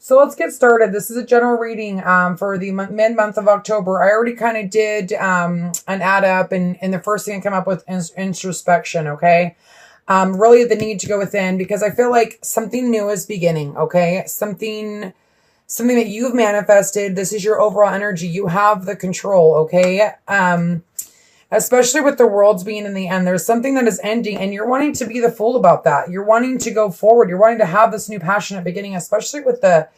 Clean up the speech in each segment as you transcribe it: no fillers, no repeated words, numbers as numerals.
So let's get started. This is a general reading for the mid-month of October. I already kind of did an add up, and the first thing I come up with is introspection, okay? Really the need to go within, because I feel like something new is beginning, okay? Something that you've manifested. This is your overall energy. You have the control, okay? Especially with the worlds being in the end, there's something that is ending, and you're wanting to be the fool about that. You're wanting to go forward. You're wanting to have this new passionate beginning, especially with the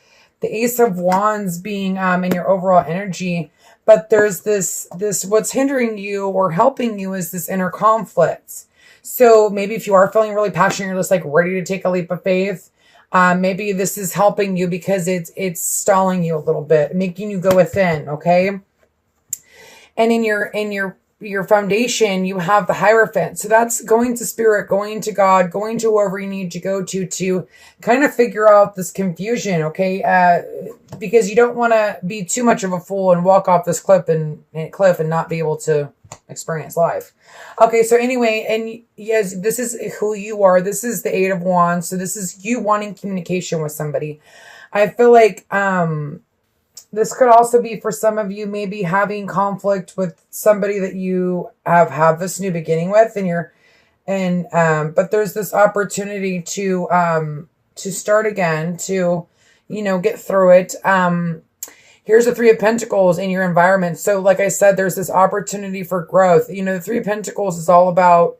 Ace of Wands being in your overall energy. But there's this what's hindering you or helping you is this inner conflict. So maybe if you are feeling really passionate, you're just like ready to take a leap of faith. Maybe this is helping you because it's stalling you a little bit, making you go within, okay? And in your foundation, you have the Hierophant. So that's going to Spirit, going to God, going to whoever you need to go to kind of figure out this confusion, okay? Because you don't want to be too much of a fool and walk off this cliff and not be able to experience life. Okay, so anyway, and yes, this is who you are. This is the Eight of Wands. So this is you wanting communication with somebody. I feel like this could also be for some of you maybe having conflict with somebody that you have this new beginning with, but there's this opportunity to start again, to get through it. Here's the Three of Pentacles in your environment. So like I said, there's this opportunity for growth. The Three of Pentacles is all about,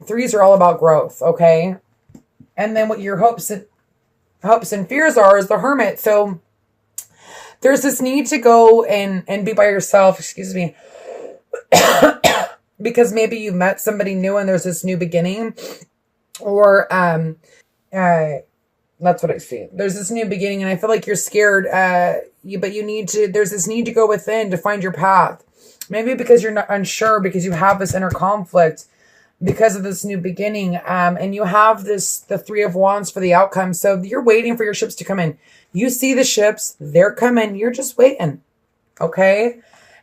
threes are all about growth, okay? And then what your hopes and fears are is the Hermit. So there's this need to go and be by yourself, excuse me, because maybe you met somebody new and there's this new beginning, or that's what I see. There's this new beginning, and I feel like you're scared, but there's this need to go within to find your path. Maybe because you're not unsure, because you have this inner conflict because of this new beginning, and you have the Three of Wands for the outcome. So you're waiting for your ships to come in. You see the ships, they're coming, you're just waiting, okay?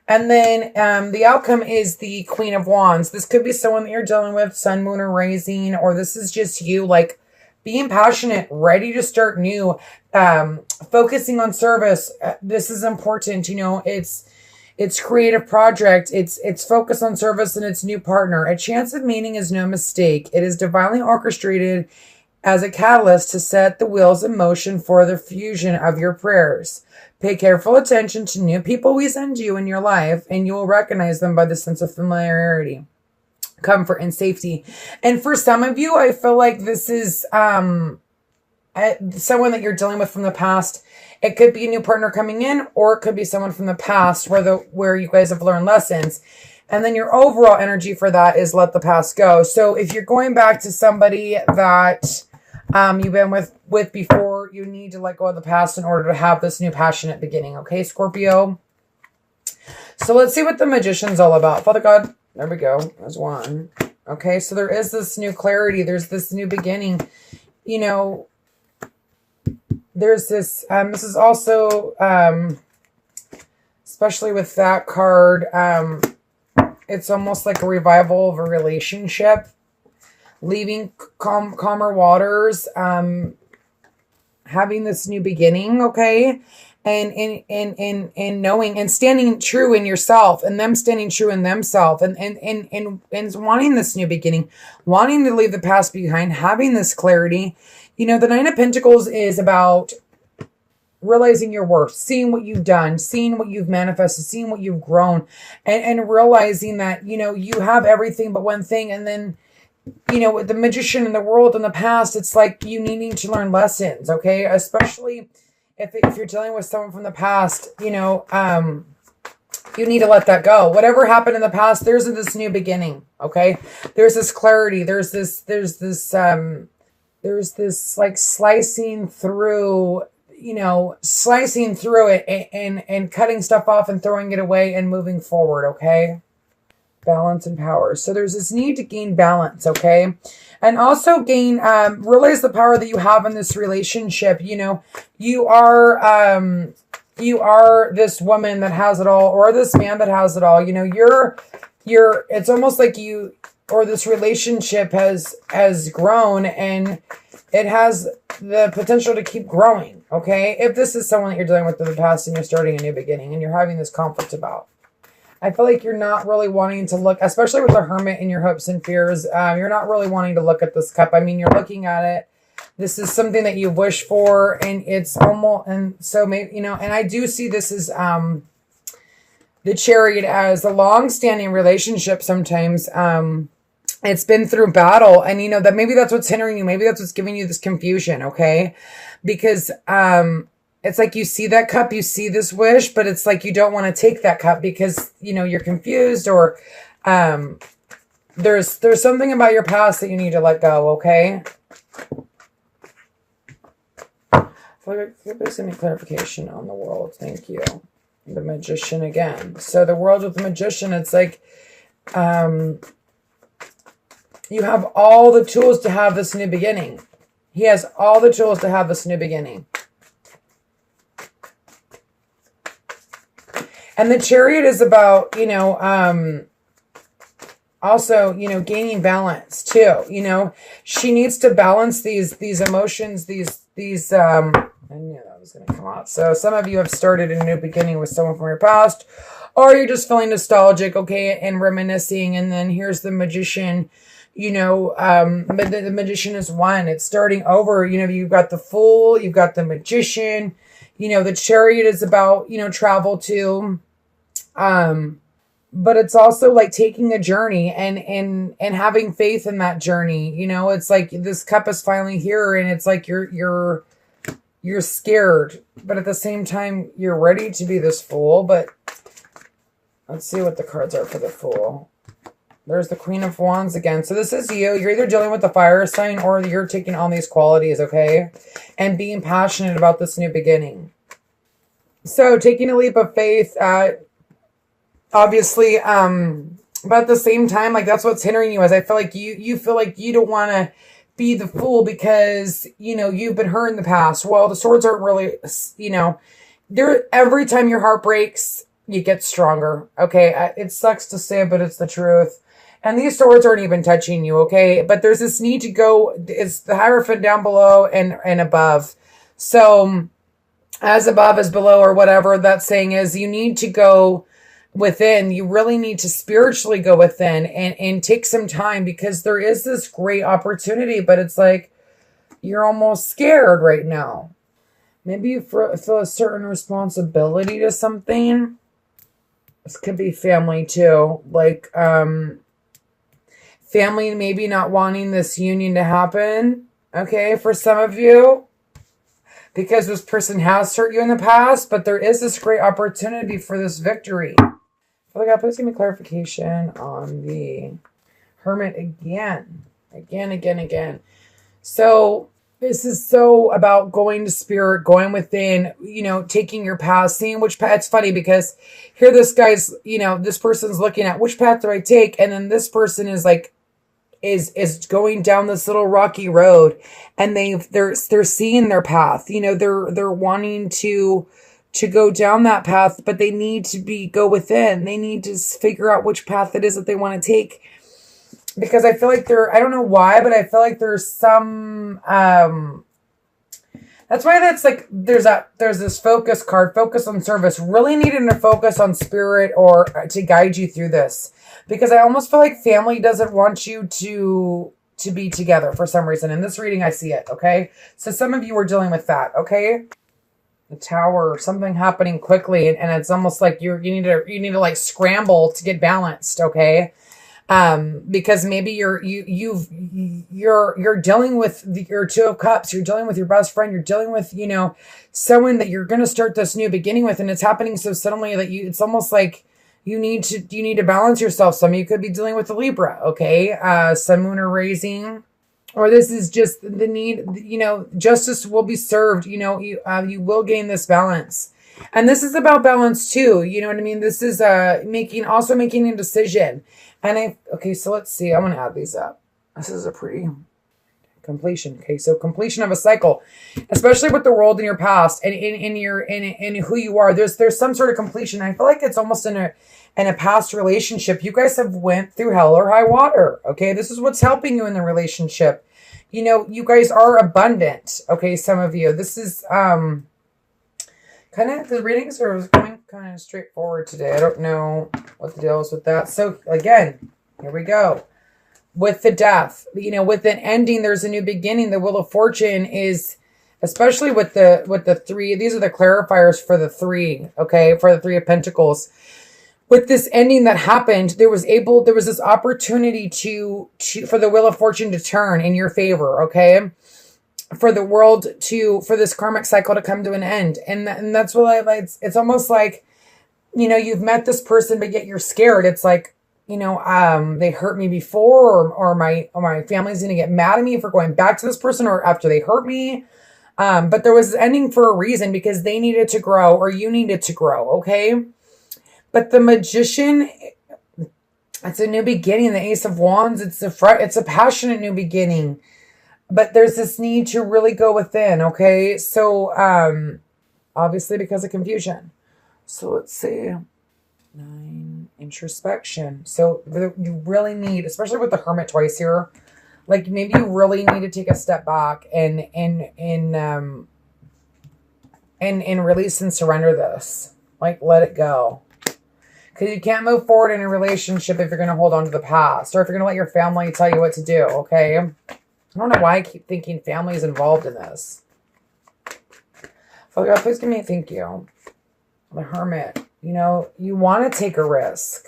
And then the outcome is the Queen of Wands. This could be someone that you're dealing with, Sun, Moon, or Rising, or this is just you, like, being passionate, ready to start new, focusing on service. This is important, it's creative project. It's focus on service and its new partner. A chance of meeting is no mistake. It is divinely orchestrated as a catalyst to set the wheels in motion for the fusion of your prayers. Pay careful attention to new people we send you in your life, and you will recognize them by the sense of familiarity, comfort, and safety. And for some of you, I feel like this is someone that you're dealing with from the past. It could be a new partner coming in, or it could be someone from the past where you guys have learned lessons. And then your overall energy for that is let the past go. So if you're going back to somebody that you've been with before, you need to let go of the past in order to have this new passionate beginning. Okay, Scorpio? So let's see what the Magician's all about. Father God, there we go. There's one. Okay, so there is this new clarity. There's this new beginning. There's this, this is also, especially with that card, it's almost like a revival of a relationship, leaving calmer waters, having this new beginning, okay? And knowing and standing true in yourself, and them standing true in themselves, and wanting this new beginning, wanting to leave the past behind, having this clarity. The Nine of Pentacles is about realizing your worth, seeing what you've done, seeing what you've manifested, seeing what you've grown, and realizing that, you have everything but one thing. And then, with the Magician in the world in the past, it's like you needing to learn lessons, okay? Especially if you're dealing with someone from the past, you need to let that go. Whatever happened in the past, there's this new beginning, okay? There's this clarity. There's this like slicing through it and cutting stuff off and throwing it away and moving forward, okay? Balance and power. So there's this need to gain balance, okay? And also realize the power that you have in this relationship. You are this woman that has it all, or this man that has it all. It's almost like this relationship has grown, and it has the potential to keep growing, okay? If this is someone that you're dealing with in the past and you're starting a new beginning and you're having this conflict about, I feel like you're not really wanting to look, especially with the Hermit and your hopes and fears, you're not really wanting to look at this cup. I mean, you're looking at it. This is something that you wish for, and it's almost, and so maybe, you know, and I do see this as the Chariot as a long-standing relationship sometimes. It's been through battle, and you know that maybe that's what's hindering you. Maybe that's what's giving you this confusion, okay? Because it's like you see that cup, you see this wish, but it's like you don't want to take that cup because, you know, you're confused, or there's something about your past that you need to let go, okay? Please give me clarification on the world. Thank you. The Magician again. So the world with the Magician, it's like you have all the tools to have this new beginning. He has all the tools to have this new beginning. And the Chariot is about, you know, also, you know, gaining balance too. You know, she needs to balance these emotions, these I knew that was going to come out. So some of you have started a new beginning with someone from your past, or you're just feeling nostalgic, okay, and reminiscing. And then here's the Magician, you know, but the Magician is one. It's starting over. You know, you've got the Fool, you've got the Magician. You know, the Chariot is about, you know, travel too. But it's also like taking a journey and having faith in that journey. You know, it's like this cup is finally here, and it's like you're scared, but at the same time, you're ready to be this Fool. But let's see what the cards are for the Fool. There's the Queen of Wands again. So this is you. You're either dealing with the fire sign, or you're taking on these qualities, okay? And being passionate about this new beginning. So taking a leap of faith, obviously, but at the same time, like that's what's hindering you. Is I feel like you feel like you don't want to be the Fool because, you know, you've been hurt in the past. Well, the swords aren't really, you know, every time your heart breaks, you get stronger. Okay. It sucks to say, but it's the truth. And these swords aren't even touching you. Okay. But there's this need to go, it's the Hierophant down below and above. So as above as below, or whatever that saying is, you need to go within. You really need to spiritually go within and take some time, because there is this great opportunity, but it's like you're almost scared right now. Maybe you feel a certain responsibility to something. This could be family too, like family maybe not wanting this union to happen, okay, for some of you, because this person has hurt you in the past, but there is this great opportunity for this victory. Oh my God, please give me clarification on the Hermit again. Again. So this is so about going to spirit, going within, you know, taking your path, seeing which path. It's funny because here this guy's, you know, this person's looking at which path do I take? And then this person is like, is going down this little rocky road, and they're seeing their path. You know, they're wanting to go down that path, but they need to go within. They need to figure out which path it is that they want to take. Because I feel like I don't know why, but I feel like there's some, that's why that's like, there's this focus card, focus on service, really needing to focus on spirit or to guide you through this. Because I almost feel like family doesn't want you to be together for some reason. In this reading, I see it, okay? So some of you are dealing with that, okay? The Tower, something happening quickly, and it's almost like you need to like scramble to get balanced, okay? Because maybe you're dealing with your Two of Cups, you're dealing with your best friend, you're dealing with, you know, someone that you're going to start this new beginning with, and it's happening so suddenly that it's almost like you need to balance yourself. Some of you could be dealing with the Libra, okay? Sun, Moon, or Rising. Or this is just the need, you know, justice will be served. You know, you will gain this balance. And this is about balance too. You know what I mean? This is making a decision. And okay, so let's see. I'm going to add these up. This is a pretty completion. Okay, so completion of a cycle, especially with the world in your past and in who you are. There's some sort of completion. I feel like it's almost in a past relationship. You guys have went through hell or high water. Okay, this is what's helping you in the relationship. You know, you guys are abundant. Okay, some of you. This is kind of, the readings are going kind of straightforward today. I don't know what the deal is with that. So again, here we go. With the death, you know, with an ending, there's a new beginning. The Wheel of Fortune is, especially with the three, these are the clarifiers for the three, okay, for the Three of Pentacles. With this ending that happened, there was this opportunity for the Wheel of Fortune to turn in your favor, okay? For the world for this karmic cycle to come to an end. And that's what I like. It's almost like, you know, you've met this person, but yet you're scared. It's like, you know, they hurt me before, or my family's going to get mad at me for going back to this person, or after they hurt me. But there was ending for a reason, because they needed to grow, or you needed to grow. Okay. But the Magician, it's a new beginning. The Ace of Wands, it's a passionate new beginning, but there's this need to really go within. Okay. So, obviously because of confusion. So let's see. 9, introspection. So you really need, especially with the Hermit twice here, like maybe you really need to take a step back and release and surrender this. Like, let it go. Because you can't move forward in a relationship if you're going to hold on to the past, or if you're going to let your family tell you what to do. Okay. I don't know why I keep thinking family is involved in this. Father God, please give me a thank you. The Hermit. You know, you want to take a risk.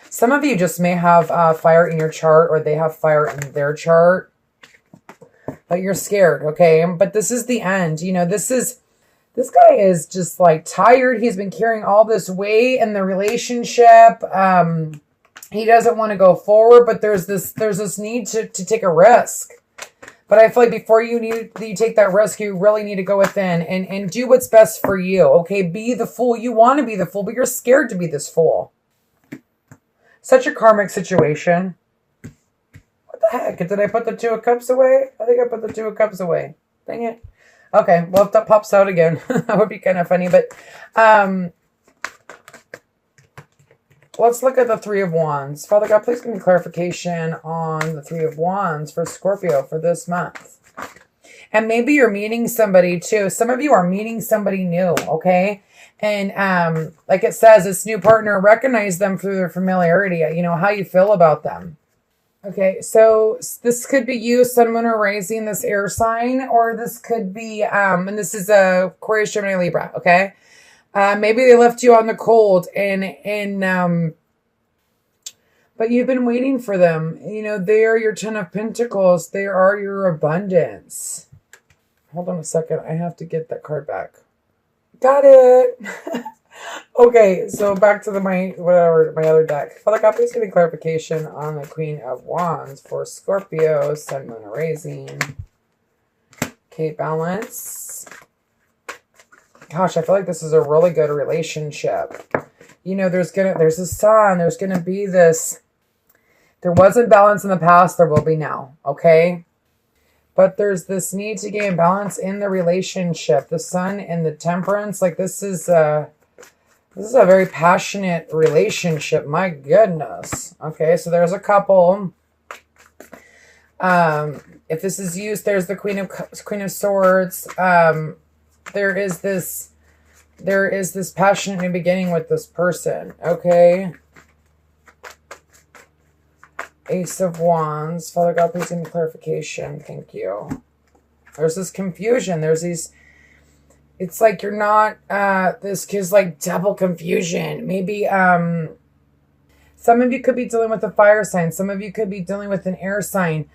Some of you just may have fire in your chart, or they have fire in their chart, but you're scared, okay? But this is the end. You know, this guy is just like tired. He's been carrying all this weight in the relationship. He doesn't want to go forward, but there's this need to take a risk. But I feel like before you take that risk, you really need to go within and do what's best for you. Okay, be the fool. You want to be the fool, but you're scared to be this fool. Such a karmic situation. What the heck? Did I put the Two of Cups away? I think I put the Two of Cups away. Dang it. Okay, well, if that pops out again, that would be kind of funny. But let's look at the Three of Wands. Father God, please give me clarification on the Three of Wands for Scorpio for this month. And maybe you're meeting somebody too. Some of you are meeting somebody new, okay? And like it says, this new partner, recognize them through their familiarity, you know, how you feel about them. Okay, so this could be you, Sun, Moon, or Rising, this air sign, or this could be, and this is Aquarius, Gemini, Libra, okay? Maybe they left you on the cold but you've been waiting for them. You know, they are your Ten of Pentacles. They are your abundance. Hold on a second. I have to get that card back. Got it. Okay, so back to my other deck. Father God, please give me clarification on the Queen of Wands for Scorpio, Sun, Moon, or Rising. Okay, balance. Gosh, I feel like this is a really good relationship. You know, there's a sun, there's gonna be this. There wasn't balance in the past, there will be now, okay? But there's this need to gain balance in the relationship. The Sun and the Temperance, like this is a very passionate relationship. My goodness. Okay, so there's a couple. If this is used, there's the Queen of Swords. There is this passionate new beginning with this person, okay? Ace of Wands. Father God, please give me clarification. Thank you. There's this confusion. There's these, it's like you're not, this gives like double confusion. Maybe, some of you could be dealing with a fire sign. Some of you could be dealing with an air sign.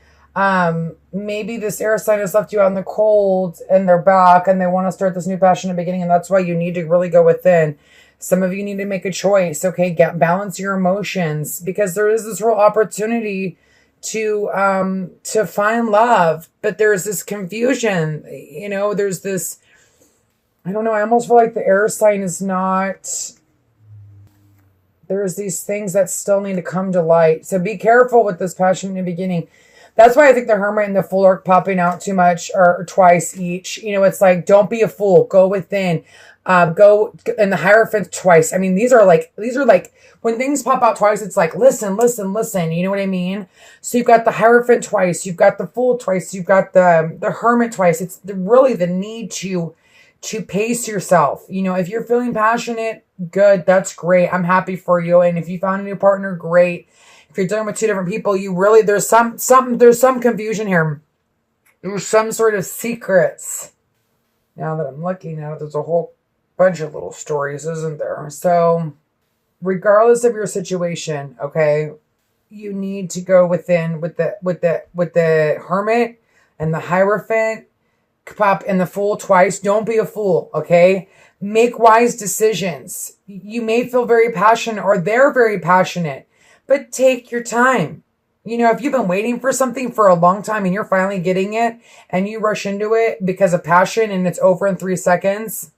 Maybe this air sign has left you out in the cold and they're back and they want to start this new passionate beginning. And that's why you need to really go within. Some of you need to make a choice. Okay. Balance your emotions, because there is this real opportunity to find love, but there's this confusion, you know, there's this, I don't know. I almost feel like the air sign is not, there's these things that still need to come to light. So be careful with this passionate new beginning. That's why I think the Hermit and the Fool are popping out too much, or twice each. You know, it's like, don't be a fool. Go within. Go, and the Hierophant twice. I mean, these are like, when things pop out twice, it's like, listen, listen, listen. You know what I mean? So you've got the Hierophant twice. You've got the Fool twice. You've got the Hermit twice. It's really the need to pace yourself. You know, if you're feeling passionate, good. That's great. I'm happy for you. And if you found a new partner, great. If you're dealing with two different people, you really, there's some confusion here. There's some sort of secrets. Now that I'm looking at it, there's a whole bunch of little stories, isn't there? So regardless of your situation, okay, you need to go within with the Hermit and the Hierophant pop and the Fool twice. Don't be a fool, okay? Make wise decisions. You may feel very passionate, or they're very passionate, but take your time. You know, if you've been waiting for something for a long time and you're finally getting it and you rush into it because of passion and it's over in 3 seconds,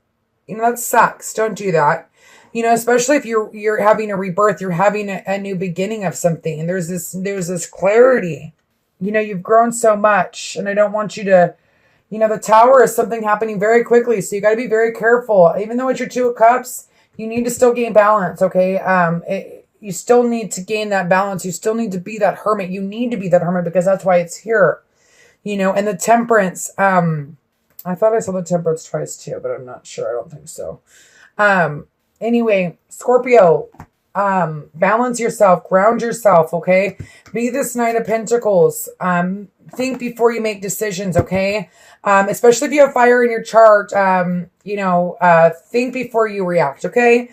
you know, that sucks. Don't do that. You know, especially if you're having a rebirth, you're having a new beginning of something, and there's this clarity. You know, you've grown so much, and I don't want you to, you know, the Tower is something happening very quickly, so you got to be very careful. Even though it's your Two of Cups, you need to still gain balance, okay? You still need to gain that balance. You still need to be that Hermit. You need to be that Hermit because that's why it's here. You know, and the Temperance, I thought I saw the Temperance twice too, but I'm not sure. I don't think so. Anyway, Scorpio, balance yourself, ground yourself, okay? Be this Knight of Pentacles. Think before you make decisions, okay? Especially if you have fire in your chart, think before you react, okay?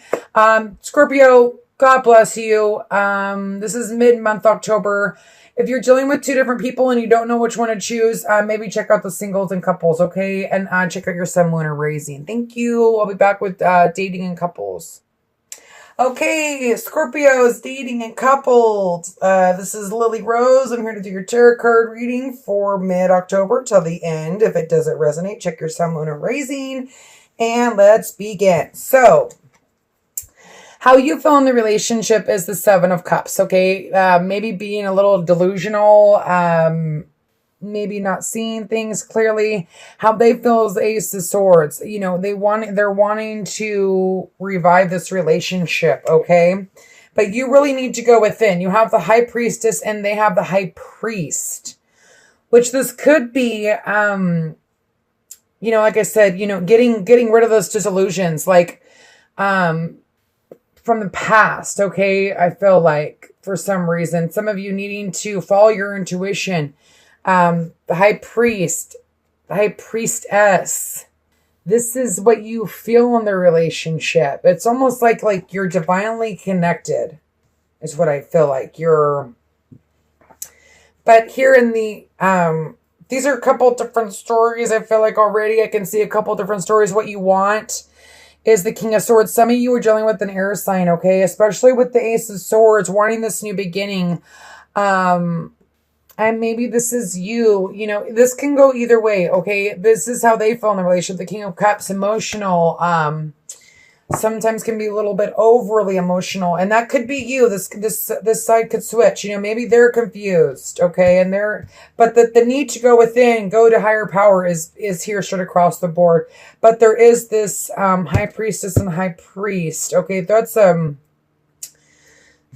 Scorpio, God bless you. This is mid-month October. If you're dealing with two different people and you don't know which one to choose, maybe check out the singles and couples, okay? And check out your sun, moon, or rising. Thank you. I'll be back with dating and couples. Okay, Scorpios, dating and couples. This is Lily Rose. I'm here to do your tarot card reading for mid-October till the end. If it doesn't resonate, check your sun, moon, or rising. And let's begin. So, how you feel in the relationship is the Seven of Cups, okay? Maybe being a little delusional, maybe not seeing things clearly. How they feel is the Ace of Swords. You know, they're wanting to revive this relationship, okay? But you really need to go within. You have the High Priestess and they have the High Priest, which this could be, like I said, getting rid of those disillusions, like, from the past, okay? I feel like for some reason, some of you needing to follow your intuition. The High Priest, the High Priestess. This is what you feel in the relationship. It's almost like you're divinely connected is what I feel like. But here in the, these are a couple different stories. I feel like already I can see a couple different stories. What you want is the King of Swords. Some of you are dealing with an air sign, okay? Especially with the Ace of Swords, wanting this new beginning. And maybe this is you. You know, this can go either way, okay? This is how they feel in the relationship. The King of Cups, emotional. Sometimes can be a little bit overly emotional. And that could be you. This side could switch. You know, maybe they're confused, okay? And but the need to go within, go to higher power is here straight across the board. But there is this High Priestess and High Priest, okay? That's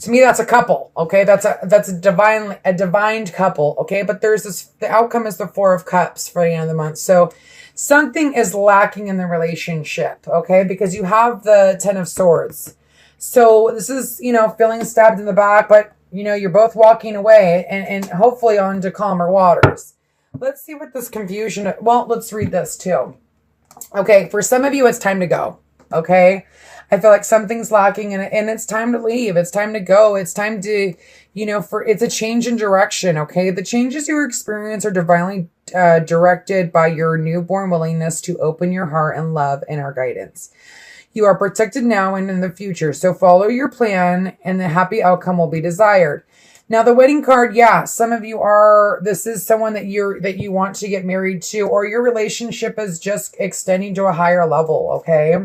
to me, that's a couple, okay? That's a divine couple, okay? But the outcome is the Four of Cups for the end of the month. So something is lacking in the relationship, okay? Because you have the Ten of Swords. So this is, feeling stabbed in the back, but, you're both walking away and hopefully on to calmer waters. Let's see what this confusion, let's read this too. Okay, for some of you, it's time to go, okay? I feel like something's lacking and it's time to leave. It's time to go. It's time to, it's a change in direction, okay? The changes you experience are divinely directed by your newborn willingness to open your heart and love and our guidance. You are protected now and in the future. So follow your plan and the happy outcome will be desired. Now the wedding card, yeah, some of you this is someone that you want to get married to, or your relationship is just extending to a higher level, okay?